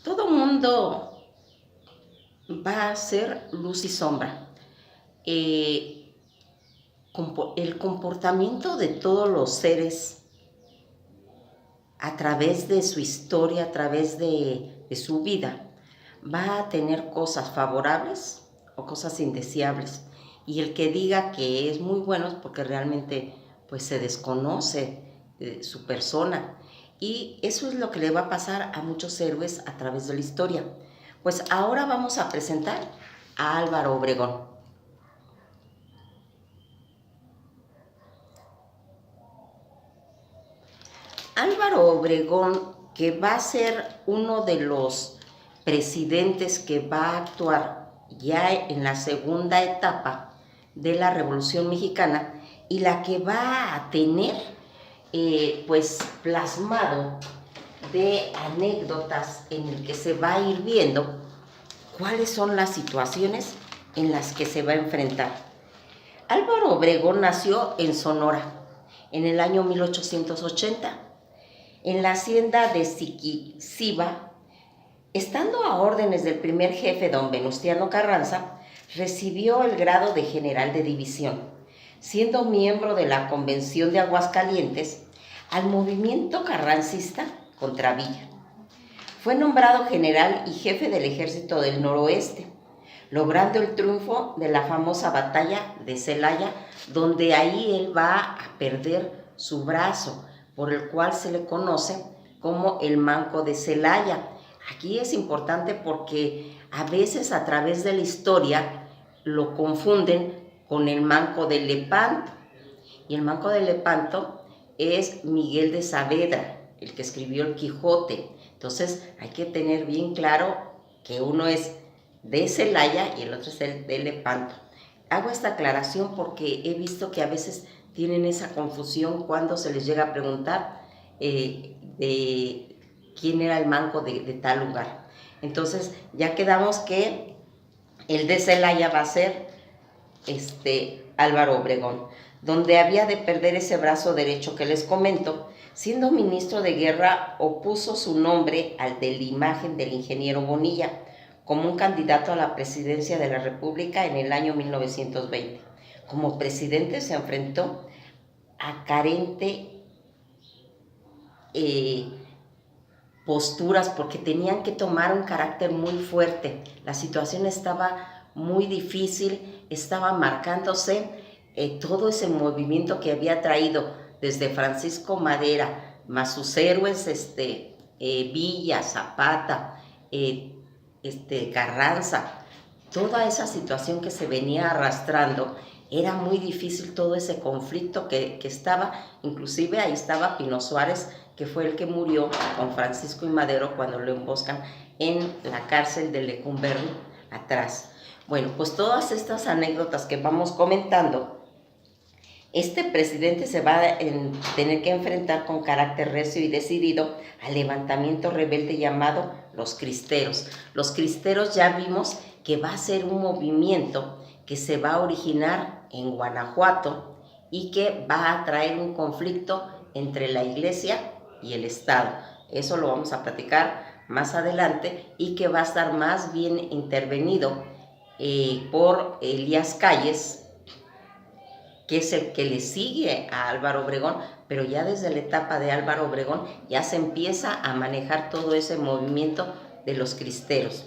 Todo mundo va a ser luz y sombra. Eh, el comportamiento de todos los seres a través de su historia, a través de su vida, va a tener cosas favorables o cosas indeseables. Y el que diga que es muy bueno es porque realmente pues se desconoce su persona. Y eso es lo que le va a pasar a muchos héroes a través de la historia. Pues ahora vamos a presentar a Álvaro Obregón. Álvaro Obregón, que va a ser uno de los presidentes que va a actuar ya en la segunda etapa de la Revolución Mexicana y la que va a tener pues plasmado de anécdotas en el que se va a ir viendo cuáles son las situaciones en las que se va a enfrentar. Álvaro Obregón nació en Sonora en el año 1880 en la hacienda de Siquiciba. Estando a órdenes del primer jefe, don Venustiano Carranza, recibió el grado de general de división, siendo miembro de la Convención de Aguascalientes al movimiento carrancista contra Villa. Fue nombrado general y jefe del ejército del noroeste, logrando el triunfo de la famosa batalla de Celaya, donde ahí él va a perder su brazo, por el cual se le conoce como el Manco de Celaya. Aquí es importante porque a veces a través de la historia lo confunden con el Manco de Lepanto. Y el Manco de Lepanto es Miguel de Saavedra, el que escribió el Quijote. Entonces hay que tener bien claro que uno es de Celaya y el otro es el de Lepanto. Hago esta aclaración porque he visto que a veces tienen esa confusión cuando se les llega a preguntar de quién era el manco de tal lugar. Entonces ya quedamos que el de Celaya va a ser Álvaro Obregón, donde había de perder ese brazo derecho que les comento. Siendo ministro de guerra, opuso su nombre al de la imagen del ingeniero Bonilla como un candidato a la presidencia de la República en el año 1920. Como presidente se enfrentó a carente posturas porque tenían que tomar un carácter muy fuerte. La situación estaba muy difícil, estaba marcándose todo ese movimiento que había traído desde Francisco Madera, más sus héroes, Villa, Zapata, Carranza, toda esa situación que se venía arrastrando. Era muy difícil todo ese conflicto que estaba, inclusive ahí estaba Pino Suárez, que fue el que murió con Francisco y Madero cuando lo emboscan en la cárcel de Lecumberri atrás. Bueno, pues todas estas anécdotas que vamos comentando, este presidente se va a tener que enfrentar con carácter recio y decidido al levantamiento rebelde llamado Los Cristeros. Los Cristeros ya vimos que va a ser un movimiento que se va a originar en Guanajuato y que va a traer un conflicto entre la iglesia y el Estado. Eso lo vamos a platicar más adelante y que va a estar más bien intervenido por Elías Calles, que es el que le sigue a Álvaro Obregón, pero ya desde la etapa de Álvaro Obregón ya se empieza a manejar todo ese movimiento de los cristeros.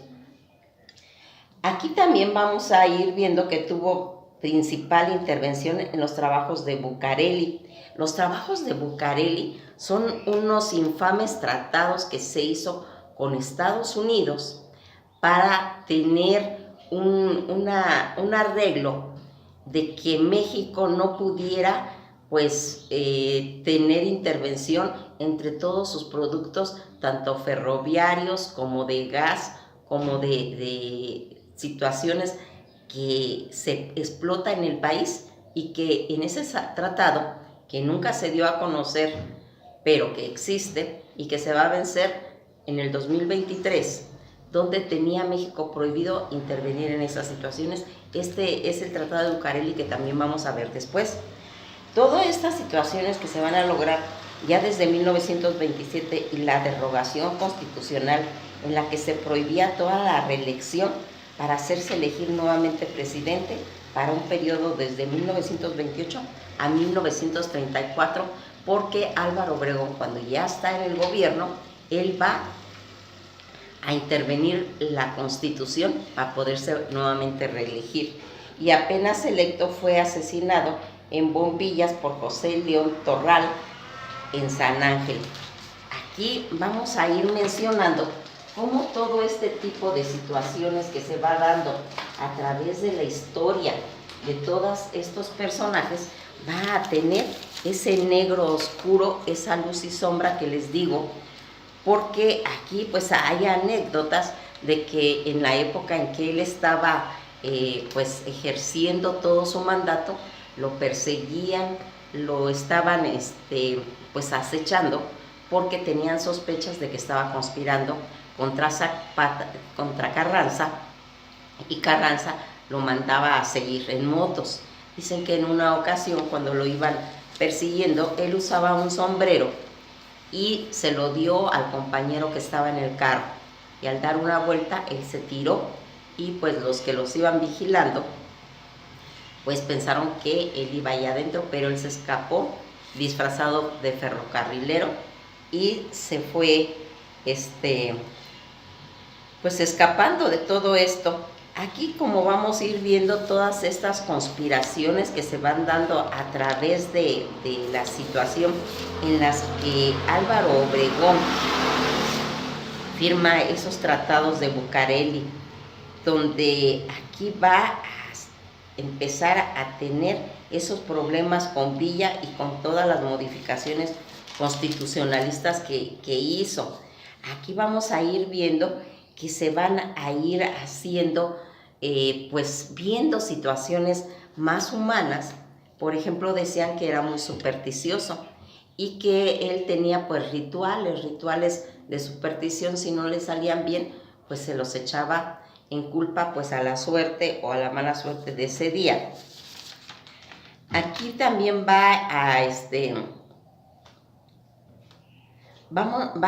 Aquí también vamos a ir viendo que tuvo principal intervención en los trabajos de Bucareli. Los trabajos de Bucareli son unos infames tratados que se hizo con Estados Unidos para tener un arreglo de que México no pudiera pues tener intervención entre todos sus productos, tanto ferroviarios como de gas, como de situaciones que se explota en el país y que en ese tratado, que nunca se dio a conocer, pero que existe y que se va a vencer en el 2023, donde tenía México prohibido intervenir en esas situaciones. Este es el Tratado de Bucareli, que también vamos a ver después. Todas estas situaciones que se van a lograr ya desde 1927 y la derogación constitucional en la que se prohibía toda la reelección para hacerse elegir nuevamente presidente para un periodo desde 1928 a 1934, porque Álvaro Obregón, cuando ya está en el gobierno, él va a intervenir la Constitución para poderse nuevamente reelegir. Y apenas electo fue asesinado en Bombillas por José León Torral en San Ángel. Aquí vamos a ir mencionando cómo todo este tipo de situaciones que se va dando a través de la historia de todos estos personajes va a tener ese negro oscuro, esa luz y sombra que les digo, porque aquí pues hay anécdotas de que en la época en que él estaba pues ejerciendo todo su mandato, lo perseguían, lo estaban pues acechando porque tenían sospechas de que estaba conspirando contra Carranza, y Carranza lo mandaba a seguir en motos. Dicen que en una ocasión, cuando lo iban persiguiendo, él usaba un sombrero y se lo dio al compañero que estaba en el carro, y al dar una vuelta él se tiró, y pues los que los iban vigilando pues pensaron que él iba allá adentro, pero él se escapó disfrazado de ferrocarrilero y se fue pues escapando de todo esto. Aquí, como vamos a ir viendo todas estas conspiraciones que se van dando a través de la situación en las que Álvaro Obregón firma esos tratados de Bucareli, donde aquí va a empezar a tener esos problemas con Villa y con todas las modificaciones constitucionalistas que hizo. Aquí vamos a ir viendo que se van a ir haciendo, pues viendo situaciones más humanas. Por ejemplo, decían que era muy supersticioso y que él tenía pues rituales de superstición. Si no le salían bien, pues se los echaba en culpa pues a la suerte o a la mala suerte de ese día. Aquí también va a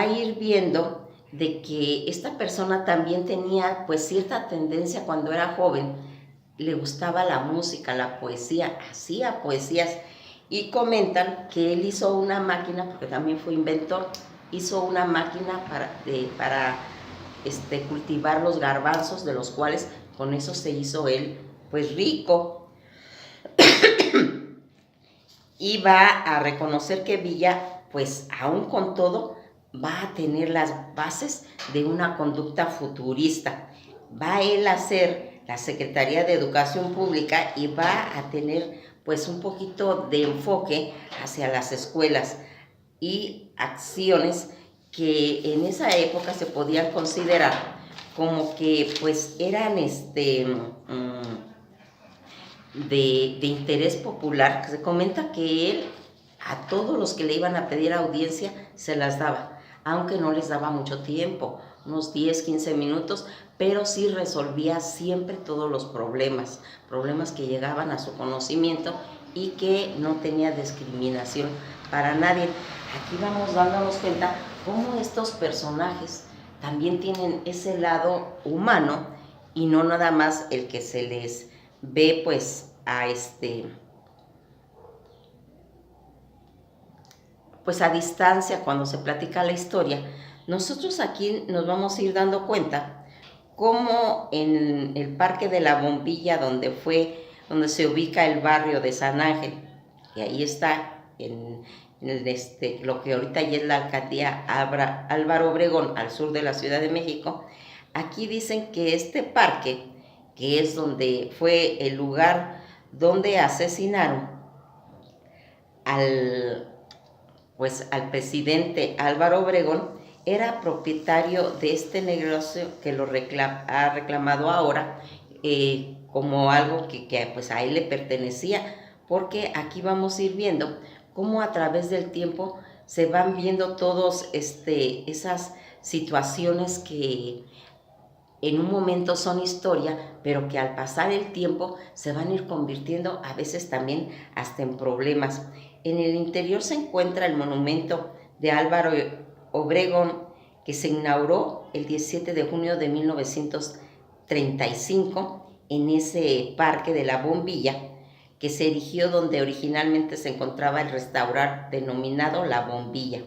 ir viendo de que esta persona también tenía pues cierta tendencia cuando era joven, le gustaba la música, la poesía, hacía poesías, y comentan que él hizo una máquina, porque también fue inventor, hizo una máquina para cultivar los garbanzos, de los cuales con eso se hizo él pues rico. Y va a reconocer que Villa, pues aún con todo, va a tener las bases de una conducta futurista. Va él a hacer la Secretaría de Educación Pública y va a tener pues un poquito de enfoque hacia las escuelas y acciones que en esa época se podían considerar como que pues eran de interés popular. Se comenta que él a todos los que le iban a pedir audiencia se las daba, aunque no les daba mucho tiempo, unos 10, 15 minutos, pero sí resolvía siempre todos los problemas que llegaban a su conocimiento, y que no tenía discriminación para nadie. Aquí vamos dándonos cuenta cómo estos personajes también tienen ese lado humano y no nada más el que se les ve pues a distancia cuando se platica la historia. Nosotros aquí nos vamos a ir dando cuenta cómo en el Parque de la Bombilla, donde se ubica el barrio de San Ángel, y ahí está lo que ahorita ya es la alcaldía Álvaro Obregón, al sur de la Ciudad de México. Aquí dicen que este parque, que es donde fue el lugar donde asesinaron al presidente Álvaro Obregón, era propietario de este negocio que lo ha reclamado ahora como algo que pues a él le pertenecía, porque aquí vamos a ir viendo cómo a través del tiempo se van viendo todas esas situaciones que en un momento son historia, pero que al pasar el tiempo se van a ir convirtiendo a veces también hasta en problemas. En el interior se encuentra el monumento de Álvaro Obregón, que se inauguró el 17 de junio de 1935 en ese parque de la Bombilla, que se erigió donde originalmente se encontraba el restaurante denominado La Bombilla,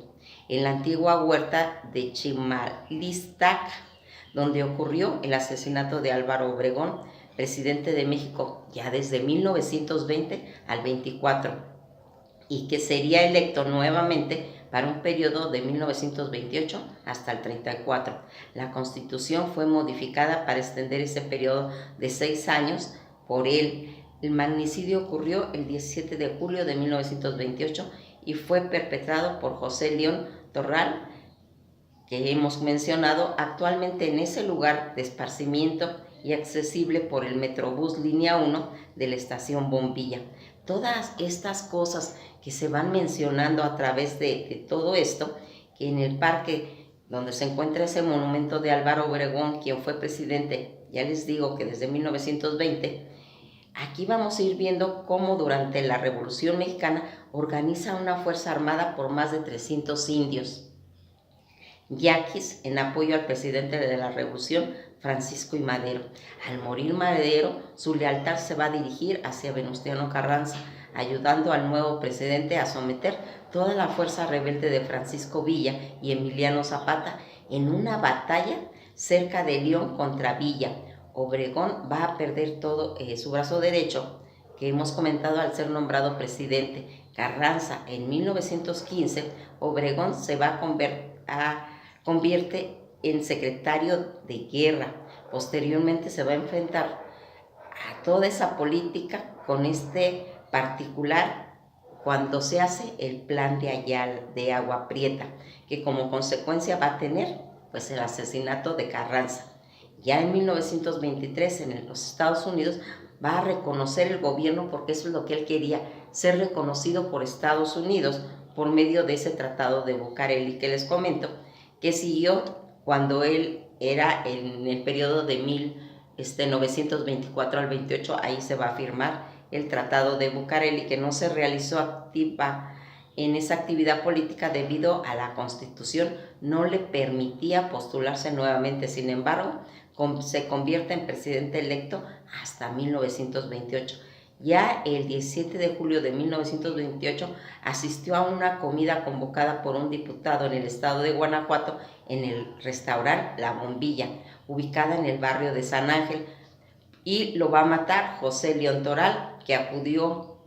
en la antigua huerta de Chimalistac, donde ocurrió el asesinato de Álvaro Obregón, presidente de México ya desde 1920 al 24, y que sería electo nuevamente para un periodo de 1928 hasta el 34. La Constitución fue modificada para extender ese periodo de 6 años por él. El magnicidio ocurrió el 17 de julio de 1928 y fue perpetrado por José León Torral, que hemos mencionado, actualmente en ese lugar de esparcimiento y accesible por el Metrobús Línea 1 de la estación Bombilla. Todas estas cosas que se van mencionando a través de todo esto, que en el parque donde se encuentra ese monumento de Álvaro Obregón, quien fue presidente, ya les digo que desde 1920, aquí vamos a ir viendo cómo durante la Revolución Mexicana organiza una fuerza armada por más de 300 indios yaquis en apoyo al presidente de la Revolución, Francisco I. Madero. Al morir Madero, su lealtad se va a dirigir hacia Venustiano Carranza, ayudando al nuevo presidente a someter toda la fuerza rebelde de Francisco Villa y Emiliano Zapata en una batalla cerca de León contra Villa. Obregón va a perder todo su brazo derecho, que hemos comentado, al ser nombrado presidente. Carranza, en 1915, Obregón se va convierte en secretario de guerra. Posteriormente se va a enfrentar a toda esa política con este particular cuando se hace el plan de Ayala, de Agua Prieta, que como consecuencia va a tener pues el asesinato de Carranza. Ya en 1923 en los Estados Unidos va a reconocer el gobierno, porque eso es lo que él quería, ser reconocido por Estados Unidos por medio de ese tratado de Bucareli que les comento, que siguió cuando él era en el periodo de 1924 al 28, ahí se va a firmar el Tratado de Bucareli, que no se realizó activa en esa actividad política debido a la Constitución, no le permitía postularse nuevamente. Sin embargo, se convierte en presidente electo hasta 1928. Ya el 17 de julio de 1928 asistió a una comida convocada por un diputado en el estado de Guanajuato en el restaurante La Bombilla, ubicada en el barrio de San Ángel, y lo va a matar José León Toral, que acudió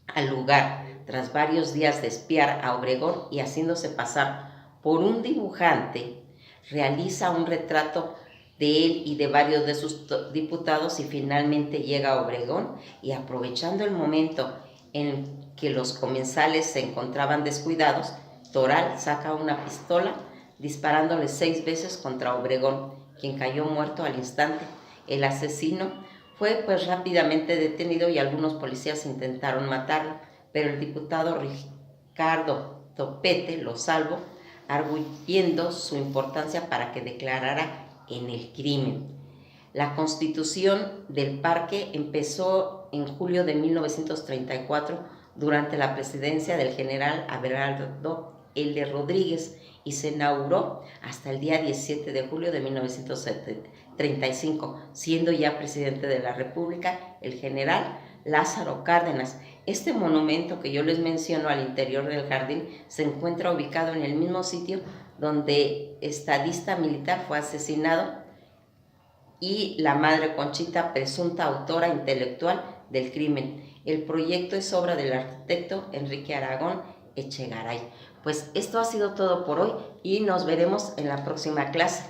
al lugar tras varios días de espiar a Obregón y haciéndose pasar por un dibujante, realiza un retrato de él y de varios de sus diputados y finalmente llega a Obregón, y aprovechando el momento en que los comensales se encontraban descuidados, Toral saca una pistola disparándole 6 veces contra Obregón, quien cayó muerto al instante. El asesino fue pues rápidamente detenido y algunos policías intentaron matarlo, pero el diputado Ricardo Topete lo salvó, arguyendo su importancia para que declarara en el crimen. La constitución del parque empezó en julio de 1934 durante la presidencia del general Abelardo L. Rodríguez y se inauguró hasta el día 17 de julio de 1935, siendo ya presidente de la República el general Lázaro Cárdenas. Este monumento que yo les menciono al interior del jardín se encuentra ubicado en el mismo sitio donde estadista militar fue asesinado y la madre Conchita, presunta autora intelectual del crimen. El proyecto es obra del arquitecto Enrique Aragón Echegaray. Pues esto ha sido todo por hoy y nos veremos en la próxima clase.